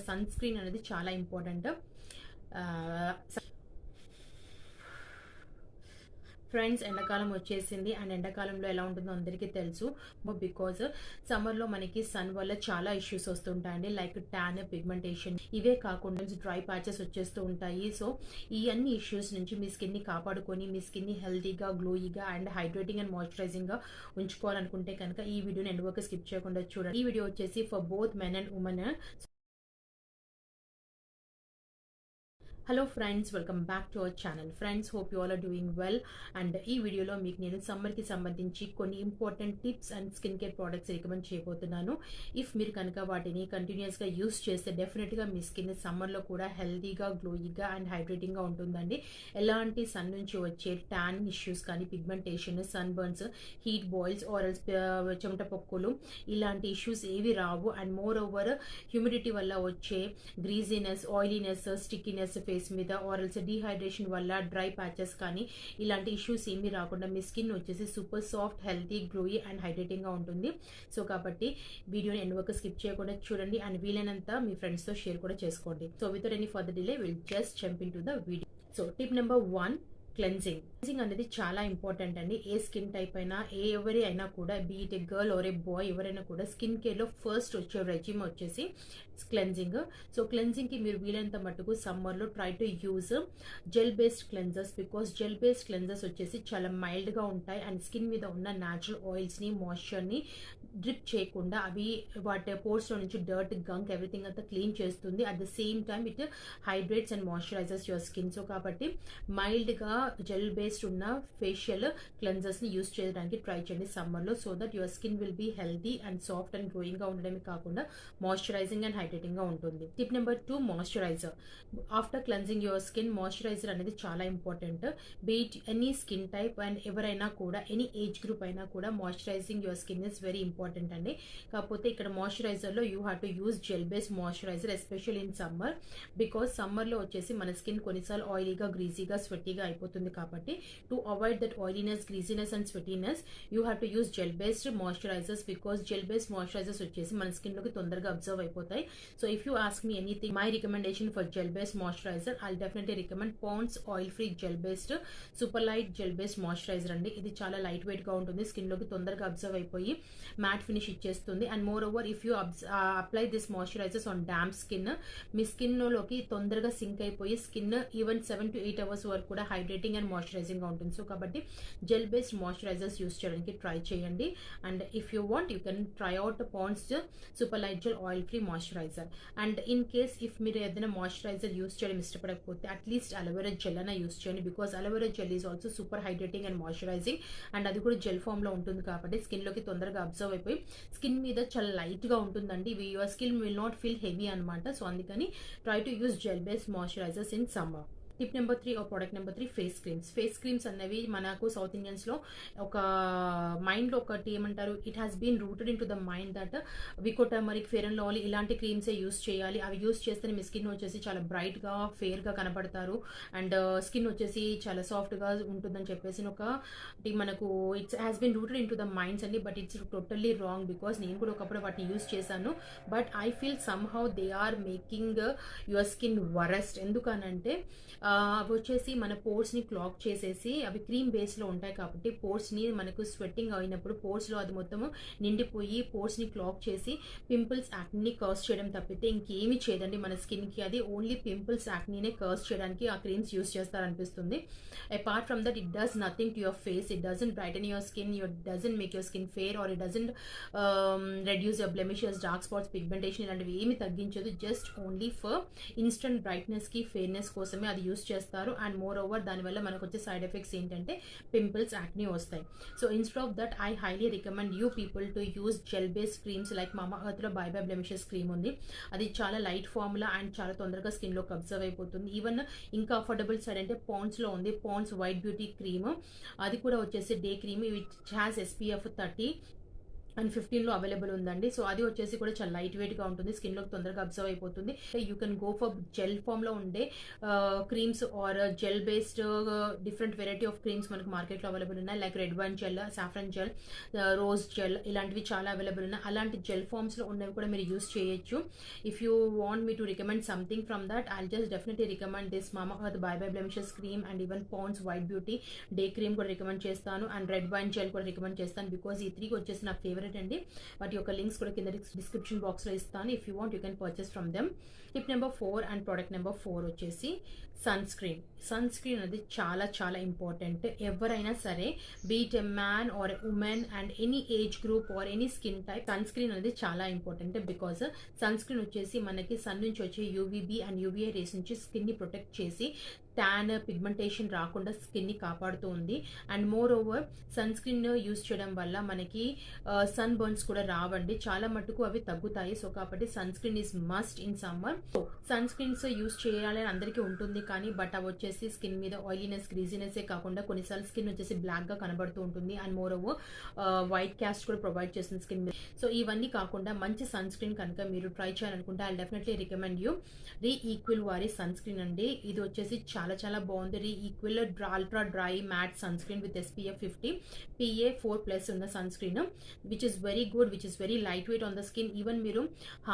Sun screen అనేది చాలా important. Friends, ఎండాకాలం వచ్చేసింది అండ్ ఎండాకాలంలో ఎలా ఉంటుందో అందరికీ తెలుసు. బికాజ్ సమ్మర్లో మనకి సన్ వల్ల చాలా ఇష్యూస్ వస్తుంటాయండి. లైక్ ట్యాన్, పిగ్మెంటేషన్, ఇవే కాకుండా డ్రై ప్యాచెస్ వచ్చేస్తూ ఉంటాయి. సో ఈ అన్ని ఇష్యూస్ నుంచి మీ స్కిన్ని కాపాడుకొని మీ స్కిన్ని హెల్తీగా, గ్లోయిగా అండ్ హైడ్రేటింగ్ అండ్ మాయిశ్చరైజింగ్గా ఉంచుకోవాలనుకుంటే కనుక ఈ వీడియోని ఎండ్ వరకు స్కిప్ చేయకుండా చూడండి. ఈ వీడియో వచ్చేసి for both men and women. Hello friends, welcome back to our channel. Friends, hope you all are doing well. And ఈ వీడియోలో మీకు నేను సమ్మర్కి సంబంధించి కొన్ని important tips and skin care products recommend చేయబోతున్నాను. ఇఫ్ మీరు కనుక వాటిని కంటిన్యూస్గా యూస్ చేస్తే డెఫినెట్గా మీ స్కిన్ సమ్మర్లో కూడా హెల్తీగా, గ్లోయిగా అండ్ హైడ్రేటింగ్గా ఉంటుందండి. ఎలాంటి సన్ నుంచి వచ్చే ట్యాన్ ఇష్యూస్ కానీ, pigmentation, sunburns, heat boils ఆర్ఎల్స్ చెమట పొక్కులు ఇలాంటి ఇష్యూస్ ఏవి రావు. అండ్ మోర్ ఓవర్ హ్యూమిడిటీ వల్ల వచ్చే గ్రీజీనెస్, ఆయిలీనెస్, స్టిక్కీనెస్ ఫేస్ మీద ఆర్ఎల్స్ డీహైడ్రేషన్ వల్ల డ్రై ప్యాచెస్ కానీ ఇలాంటి ఇష్యూస్ ఏమీ రాకుండా మీ స్కిన్ వచ్చేసి super soft, healthy, glowy and hydrating గా ఉంటుంది. సో కాబట్టి వీడియోని ఎండ్ వరకు స్కిప్ చేయకుండా చూడండి అండ్ వీలైనంత మీ ఫ్రెండ్స్ తో షేర్ కూడా చేసుకోండి. So without any further delay will just jump in to the video. So tip number 1, cleansing అనేది చాలా ఇంపార్టెంట్ అండి. ఏ స్కిన్ టైప్ అయినా, ఎవరి అయినా కూడా, be it a girl or a boy, ఎవరైనా కూడా స్కిన్ కేర్లో ఫస్ట్ వచ్చే రెజిమ్ వచ్చేసి క్లెన్జింగ్. సో క్లెన్జింగ్కి మీరు వీలైనంత మట్టుకు సమ్మర్లో try to use gel based cleansers. Because gel based cleansers వచ్చేసి చాలా మైల్డ్గా ఉంటాయి అండ్ స్కిన్ మీద ఉన్న న్యాచురల్ ఆయిల్స్ని, మాయిశ్చర్ని డ్రిప్ చేయకుండా అవి వాటి పోర్స్లో నుంచి డర్ట్, గంక్ ఎవ్రీథింగ్ అంతా క్లీన్ చేస్తుంది. At the same time it hydrates and moisturisers your skin. So కాబట్టి మైల్డ్గా జెల్ బేస్డ్ ఉన్న ఫేషియల్ క్లెన్జర్స్ని యూస్ చేయడానికి ట్రై చేయండి సమ్మర్లో. So that your skin will be healthy and soft and గ్లోయింగ్గా ఉండడమే కాకుండా మాయిశ్చరైజింగ్ అండ్ హైడ్రేటింగ్గా ఉంటుంది. Tip number 2, moisturiser. After cleansing your skin, moisturiser అనేది చాలా important. Be it any skin type and ఎవరైనా కూడా, ఎనీ ఏజ్ గ్రూప్ అయినా కూడా moisturising your skin is very important అండి. కాకపోతే ఇక్కడ మాయిశ్చరైజర్లో you have to use gel based moisturiser, especial in summer. Because సమ్మర్లో వచ్చేసి మన స్కిన్ కొన్నిసార్లు ఆయిలీగా, గ్రీజీగా, స్వెట్టీగా అయిపోతుంది. కాబట్టి to avoid that oiliness, greasiness and sweatiness you have to use gel based moisturisers. Because gel based moisturisers వచ్చేసి మన స్కిన్లోకి తొందరగా అబ్జర్వ్ అయిపోతాయి. So if you ask me anything, my recommendation for gel based moisturizer, I'll definitely recommend Pond's oil free gel based super light gel based moisturizer అండి. ఇది చాలా light weight గా ఉంటుంది, skin లోకి తొందరగా అబ్జర్వ్ అయిపోయి మ్యాట్ ఫినిష్ ఇచ్చేస్తుంది. And moreover if you apply this moisturisers on damp skin, మీ స్కిన్ లోకి తొందరగా సింక్ అయిపోయి స్కిన్ ఈవెన్ 7 to 8 hours వరకు కూడా హైడ్రేటింగ్ అండ్ మాయిశ్చరైజింగ్ గా ఉంటుంది. సో కాబట్టి జెల్ బేస్డ్ మాయిశ్చరైజర్స్ యూస్ చేయడానికి ట్రై చేయండి. And if you want you can try out Pond's super light gel oil free moisturiser. And in case if మీరు ఏదైనా moisturiser use చేయడం ఇష్టపడకపోతే అట్లీస్ట్ అలోవెరా జెల్ అయినా use చేయండి. Because aloe vera gel is also super hydrating and moisturising and అది కూడా gel form లో ఉంటుంది కాబట్టి స్కిన్ లోకి తొందరగా అబ్జర్వ్ అయిపోయి స్కిన్ మీద చాలా లైట్ గా ఉంటుందండి. Your skin will not feel heavy అనమాట. సో అందుకని try to use gel based moisturisers in summer. Tip number 3 product number 3, face creams. Face creams అనేవి మనకు సౌత్ ఇండియన్స్ లో ఒక మైండ్ లో ఒకటి ఏమంటారు, it has been rooted into the mind that Vicco turmeric, Fair and Lovely ఇలాంటి క్రీమ్సే use చేయాలి. అవి యూస్ చేస్తే మీ స్కిన్ వచ్చేసి చాలా బ్రైట్ గా, ఫెయిర్ గా కనపడతారు అండ్ స్కిన్ వచ్చేసి చాలా సాఫ్ట్ గా ఉంటుందని చెప్పేసి మనకు it's has been rooted into the minds అండి. But it's totally wrong. Because నేను కూడా ఒకప్పుడు వాటిని యూస్ చేశాను. But I feel somehow they are making your skin worst. ఎందుకనంటే అవి వచ్చేసి మన పోర్స్ ని క్లాక్ చేసేసి, అవి క్రీమ్ బేస్ లో ఉంటాయి కాబట్టి పోర్స్ ని మనకు స్వెట్టింగ్ అయినప్పుడు పోర్స్ లో అది మొత్తం నిండిపోయి పోర్స్ ని క్లాక్ చేసి పింపుల్స్, యాక్ని కాజ్ చేయడం తప్పితే ఇంకేమి చేయదండి మన స్కిన్ కి. అది ఓన్లీ పింపుల్స్, యాక్నీనే కాజ్ చేయడానికి ఆ క్రీమ్స్ యూస్ చేస్తారనిపిస్తుంది. Apart from that it does nothing to your face. It doesn't brighten your skin, it doesn't make your skin fair or it doesn't reduce your blemishes, dark spots, pigmentation ఇలాంటివి ఏమి తగ్గించదు. Just only for instant brightness కి, fairness కోసమే అది use చేస్తారు. And more over దానివల్ల మనకు వచ్చే సైడ్ ఎఫెక్ట్స్ ఏంటంటే పింపుల్స్, యాక్ని వస్తాయి. So instead of that I highly recommend you people to use gel based creams like మామా ఎర్త్ లో బై బై బ్లెమిషెస్ క్రీమ్ ఉంది. అది చాలా లైట్ ఫార్ములా అండ్ చాలా తొందరగా స్కిన్ లోకి అబ్జర్వ్ అయిపోతుంది. ఈవెన్ ఇంకా అఫోర్డబుల్ సైడ్ అంటే పాండ్స్ లో ఉంది పాండ్స్ వైట్ బ్యూటీ క్రీమ్. అది కూడా వచ్చేసి day cream which has SPF 30 and 15లో అవైలబుల్ ఉందండి. సో అది వచ్చేసి కూడా చాలా లైట్ వెయిట్‌గా ఉంటుంది. స్కిన్‌లోకి తొందరగా అబ్జర్వ్ అయిపోతుంది. You can go for gel ఫార్మ్‌లో ఉండే creams or gel based different variety of creams మనకు మార్కెట్‌లో అవైలబుల్ ఉన్నాయి. Like red wine gel, saffron gel, rose gel ఇలాంటివి చాలా అవైలబుల్ ఉన్నాయి. అలాంటి జెల్ ఫార్మ్స్‌లో ఉన్నవి కూడా మీరు యూజ్ చేయొచ్చు. If you want me to recommend something from that, I'll just definitely recommend this Mamaearth bye bye blemishes cream and even Pond's white beauty day cream కూడా recommend చేస్తాను. And red wine gel కూడా recommend చేస్తాను. Because ఈ 3 వచ్చేసి నా favourite అండి. వాటి యొక్క లింక్స్ కూడా కింద డిస్క్రిప్షన్ బాక్స్లో ఇస్తాను. If you want you can purchase from them. Tip number 4 and product number 4 వచ్చేసి సన్ స్క్రీన్. సన్ స్క్రీన్ అనేది చాలా చాలా ఇంపార్టెంట్. ఎవరైనా సరే be it a man or a woman and any age group or any skin type, sunscreen అనేది చాలా important. Because sun screen వచ్చేసి మనకి సన్ నుంచి వచ్చే యూవీబీ అండ్ యూవీఏ రేస్ నుంచి స్కిన్ని ప్రొటెక్ట్ చేసి ట్యాన్, పిగ్మెంటేషన్ రాకుండా స్కిన్ని కాపాడుతూ ఉంది. And moreover sunscreen use చేయడం వల్ల మనకి సన్ బర్న్స్ కూడా రావండి, చాలా మటుకు అవి తగ్గుతాయి. సో కాబట్టి sunscreen is must in summer. Sunscreens use చేయాలని అందరికీ ఉంటుంది, కానీ బట్ అవి వచ్చేసి స్కిన్ మీద ఆయిలీనెస్, గ్రీజీనెస్ కాకుండా కొన్నిసార్లు స్కిన్ వచ్చేసి బ్లాక్ గా కనబడుతూ ఉంటుంది. And moreover white cast కూడా ప్రొవైడ్ చేస్తుంది స్కిన్ మీద. సో ఇవన్నీ కాకుండా మంచి సన్ స్క్రీన్ కనుక మీరు ట్రై చేయాలనుకుంటే I definitely recommend you Equil వారి సన్ స్క్రీన్ అండి. ఇది వచ్చేసి చాలా చాలా బాగుంది. Equil ultra dry matte sunscreen with SPF 50 PA4+ ఉన్న sunscreen, which is very good, which is very lightweight on the skin. Even మీరు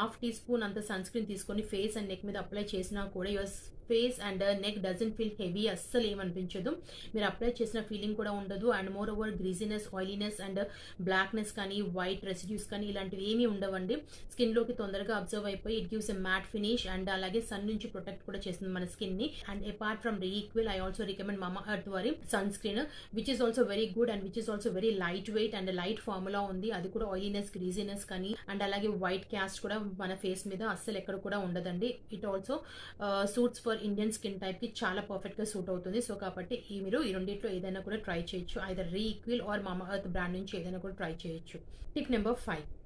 ½ టీ స్పూన్ అంత సన్ స్క్రీన్ తీసుకొని ఫేస్ అండ్ నెక్ మీద అప్లై చేసినా కూడా your face and neck doesn't feel heavy, అస్సలు ఏమనిపించదు. మీరు అప్లై చేసిన ఫీలింగ్ కూడా ఉండదు. And moreover greasiness, oiliness and blackness కానీ వైట్ రెసిడ్యూస్ కానీ ఇలాంటివి ఏమీ ఉండవండి. స్కిన్ లోకి తొందరగా అబ్జర్వ్ అయిపోయి it gives a matte finish and అలాగే సన్ నుంచి ప్రొటెక్ట్ కూడా చేస్తుంది మన స్కిన్ ని. And apart from Equil I also recommend Mamaearth వారి sunscreen, which is also very good and which is also very light weight and light formula ఉంది. అది కూడా ఆయిలీనెస్, గ్రీజీనెస్ కానీ అండ్ అలాగే వైట్ క్యాస్ట్ కూడా మన face మీద అస్సలు ఎక్కడ కూడా ఉండదండి. It also suits for Indian skin type కి చాలా పర్ఫెక్ట్ గా సూట్ అవుతుంది. సో కాబట్టి మీరు ఈ రెండింటిలో ఏదైనా కూడా ట్రై చేయొచ్చు. ఐదర్ ఈక్విల్ ఆర్ మామా ఎర్త్ బ్రాండ్ నుంచి ఏదైనా కూడా ట్రై చేయొచ్చు. Tip number 5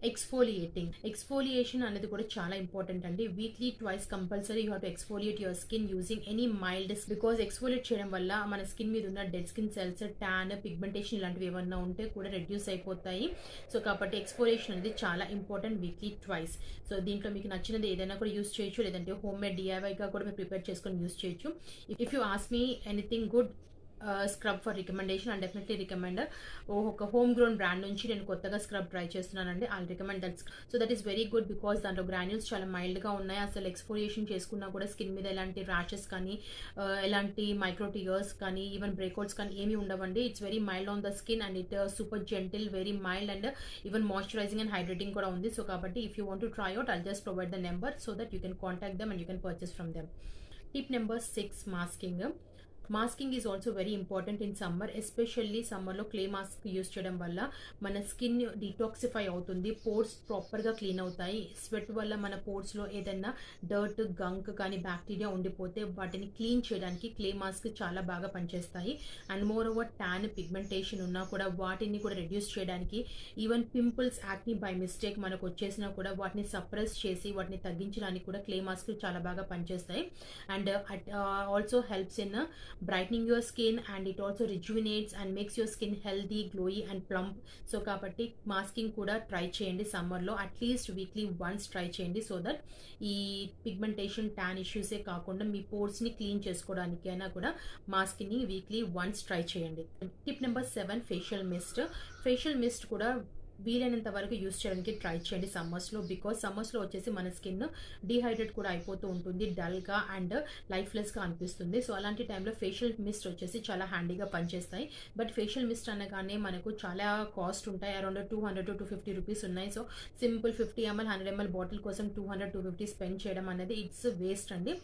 exfoliating. ఎక్స్ఫోలియేషన్ అనేది కూడా చాలా ఇంపార్టెంట్ అండి. Weekly twice compulsory you have to exfoliate your skin using any mild, because exfoliate చేయడం వల్ల మన స్కిన్ మీద ఉన్న dead skin cells, tan, pigmentation ఇలాంటివి ఏమన్నా ఉంటే కూడా రెడ్యూస్ అయిపోతాయి. సో కాబట్టి ఎక్స్ఫోలియేషన్ అనేది చాలా ఇంపార్టెంట్, వీక్లీ ట్వైస్. సో దీంట్లో మీకు నచ్చినది ఏదైనా కూడా యూస్ చేయొచ్చు, లేదంటే హోమ్ మేడ్ DIY గా కూడా మీరు ప్రిపేర్ చేసుకొని యూస్ చేయొచ్చు. If you ask me anything good scrub for recommendation and definitely recommend ఒక హోమ్ గ్రోన్ బ్రాండ్ నుంచి నేను కొత్తగా స్క్రబ్ ట్రై చేస్తున్నానండి. I recommend that. So that is very good because దాంట్లో గ్రాన్యూల్స్ చాలా మైల్డ్ గా ఉన్నాయి. అసలు ఎక్స్ఫోలియేషన్ చేసుకున్నా కూడా స్కిన్ మీద ఎలాంటి ర్యాషెస్ కానీ ఎలాంటి మైక్రో టియర్స్ కానీ ఈవెన్ బ్రేక్అవుట్స్ కానీ ఏమీ ఉండవండి. It's very mild on the skin and it super gentle, very mild and even moisturising and hydrating కూడా ఉంది. సో కాబట్టి if you want to try out, I'll just provide the number so that you can contact them and you can purchase from them. Tip number 6 masking. Masking is also very important in summer, especially సమ్మర్లో clay mask use చేయడం వల్ల మన skin detoxify అవుతుంది, pores ప్రాపర్గా clean అవుతాయి. Sweat వల్ల మన పోర్స్లో ఏదైనా డర్ట్, గంక్ కానీ బ్యాక్టీరియా ఉండిపోతే వాటిని క్లీన్ చేయడానికి క్లే మాస్క్ చాలా బాగా పనిచేస్తాయి. And more over tan, pigmentation ఉన్నా కూడా వాటిని కూడా రెడ్యూస్ చేయడానికి, ఈవెన్ పింపుల్స్, యాక్ని బై మిస్టేక్ మనకు వచ్చేసినా కూడా వాటిని సప్రెస్ చేసి వాటిని తగ్గించడానికి కూడా క్లే మాస్క్ చాలా బాగా పనిచేస్తాయి. And also helps in brightening your skin and it also rejuvenates and makes your skin healthy, glowy and plump. So కాబట్టి మాస్కింగ్ కూడా ట్రై చేయండి సమ్మర్లో, అట్లీస్ట్ వీక్లీ వన్స్ ట్రై చేయండి. సో దట్ ఈ పిగ్మెంటేషన్, ట్యాన్ ఇష్యూసే కాకుండా మీ పోర్స్ని క్లీన్ చేసుకోవడానికి అయినా కూడా మాస్క్ని వీక్లీ వన్స్ ట్రై చేయండి. Tip number 7 facial mist. Facial mist కూడా వీలైనంత వరకు యూస్ చేయడానికి ట్రై చేయండి సమ్మర్స్లో, బికాస్ సమ్మర్స్లో వచ్చేసి మన స్కిన్ డిహైడ్రేట్ కూడా అయిపోతూ ఉంటుంది, డల్గా అండ్ లైఫ్లెస్గా అనిపిస్తుంది. సో అలాంటి టైంలో ఫేషియల్ మిస్ట్ వచ్చేసి చాలా హ్యాండీగా పనిచేస్తాయి. బట్ ఫేషియల్ మిస్ట్ అనగానే మనకు చాలా కాస్ట్ ఉంటాయి, అరౌండ్ 200 to 250 రూపీస్ ఉన్నాయి. So simple 50 ml 100 ml bottle కోసం 200-250 స్పెండ్ చేయడం అనేది ఇట్స్ వేస్ట్ అండి.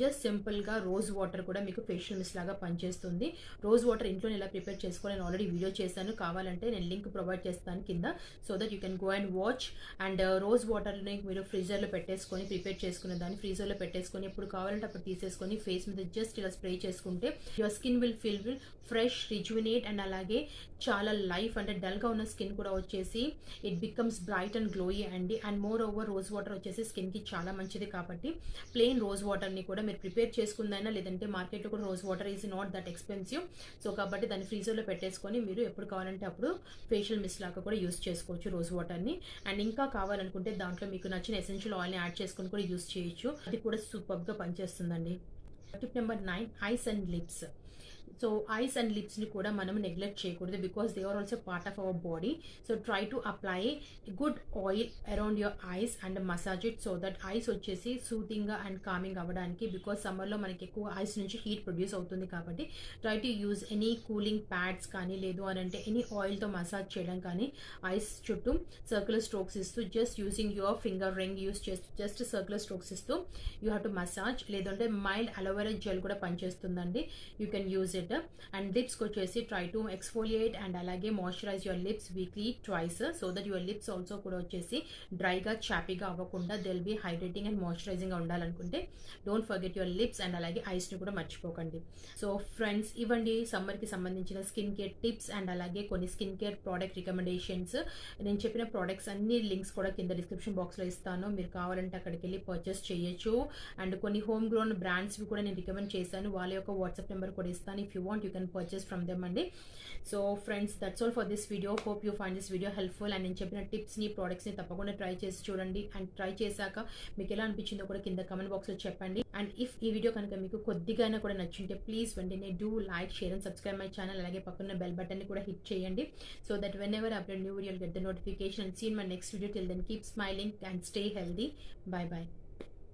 జస్ట్ సింపుల్గా రోజ్ వాటర్ కూడా మీకు ఫేషియల్ మిస్ట్ లాగా పనిచేస్తుంది. రోజ్ వాటర్ ఇంట్లో ఎలా ప్రిపేర్ చేసుకోవాలి నేను ఆల్రెడీ వీడియో చేశాను, కావాలంటే నేను లింక్ ప్రొవైడ్ చేస్తాను కింద, so that you can go and watch. And rose వాటర్ని మీరు ఫ్రీజర్లో పెట్టేసుకొని ప్రిపేర్ చేసుకునే దాన్ని ఫ్రీజర్లో పెట్టేసుకొని ఎప్పుడు కావాలంటే అప్పుడు తీసేసుకొని ఫేస్ మీద జస్ట్ ఇలా స్ప్రే చేసుకుంటే your skin will fresh, rejuvenate and అలాగే చాలా లైఫ్ అంటే డల్గా ఉన్న స్కిన్ కూడా వచ్చేసి it becomes bright and glowy అండి. And moreover rose water వచ్చేసి స్కిన్కి చాలా మంచిది కాబట్టి ప్లెయిన్ రోజ్ వాటర్ని కూడా మీరు ప్రిపేర్ చేసుకుందైనా, లేదంటే మార్కెట్లో కూడా rose water is not that expensive. So కాబట్టి దాన్ని ఫ్రీజర్లో పెట్టేసుకొని మీరు ఎప్పుడు కావాలంటే అప్పుడు ఫేషియల్ మిస్ట్ లాగా కూడా యూస్ చేసుకోవచ్చు. చేసుకోవచ్చు రోజ్ వాటర్ని. అండ్ ఇంకా కావాలనుకుంటే దాంట్లో మీకు నచ్చిన ఎసెన్షియల్ ఆయిల్ని యాడ్ చేసుకొని కూడా యూస్ చేయొచ్చు. అది కూడా సూపర్గా పనిచేస్తుందండి. Tip number 9, eyes and lips. So eyes and లిప్స్ని కూడా మనం నెగ్లెక్ట్ చేయకూడదు, because they are also part of our body. So try to apply good oil around your eyes and massage it, so that eyes వచ్చేసి సూతింగ్గా and calming అవ్వడానికి, because సమ్మర్లో మనకి ఎక్కువ ఐస్ నుంచి హీట్ ప్రొడ్యూస్ అవుతుంది కాబట్టి try to use any cooling pads కానీ, లేదు అని అంటే ఎనీ ఆయిల్తో మసాజ్ చేయడం కానీ, ఐస్ చుట్టూ సర్క్యులర్ స్ట్రోక్స్ ఇస్తూ just using your finger ring use చేస్తూ జస్ట్ సర్క్యులర్ స్ట్రోక్స్ ఇస్తూ యూ హ్యావ్ టు మసాజ్. లేదంటే మైల్డ్ అలోవెరా జెల్ కూడా పనిచేస్తుందండి, you can use it. And లిప్స్కి వచ్చేసి ట్రై టు ఎక్స్ఫోలియేట్ అండ్ అలాగే moisturise your lips weekly twice, so that your lips also కూడా వచ్చేసి డ్రైగా చాపీగా అవ్వకుండా దిల్ బీ హైడ్రేటింగ్ అండ్ మాయిశ్చరైజింగ్గా ఉండాలనుకుంటే don't forget your lips and అలాగే ఐస్ని కూడా మర్చిపోకండి. సో ఫ్రెండ్స్, ఇవ్వండి సమ్మర్కి సంబంధించిన స్కిన్ కేర్ టిప్స్ అండ్ అలాగే కొన్ని స్కిన్ కేర్ ప్రోడక్ట్ రికమెండేషన్స్. నేను చెప్పిన ప్రోడక్ట్స్ అన్ని లింక్స్ కూడా కింద డిస్క్రిప్షన్ బాక్స్లో ఇస్తాను, మీరు కావాలంటే అక్కడికి వెళ్ళి పర్చేస్ చేయొచ్చు. అండ్ కొన్ని హోమ్ గ్రోన్ బ్రాండ్స్వి కూడా నేను రికమెండ్ చేశాను, వాళ్ళ యొక్క వాట్సాప్ నెంబర్ కూడా ఇస్తాను. If you want you can purchase from them అండి. So friends, that's all for this video. Hope you find this video helpful. And నేను చెప్పిన టిప్స్ని ప్రోడక్ట్స్ని తప్పకుండా ట్రై చేసి చూడండి. అండ్ ట్రై చేశాక మీకు ఎలా అనిపించిందో కూడా కింద కమెంట్ బాక్స్లో చెప్పండి. అండ్ ఇఫ్ ఈ వీడియో కనుక మీకు కొద్దిగా కూడా నచ్చుంటే ప్లీజ్ వెంటనే do like, share and subscribe my channel. అలాగే పక్కన బెల్ బటన్ని కూడా హిట్ చేయండి, so that whenever upload new video get the notification. And see in my next video. Till then keep smiling and stay healthy. Bye by.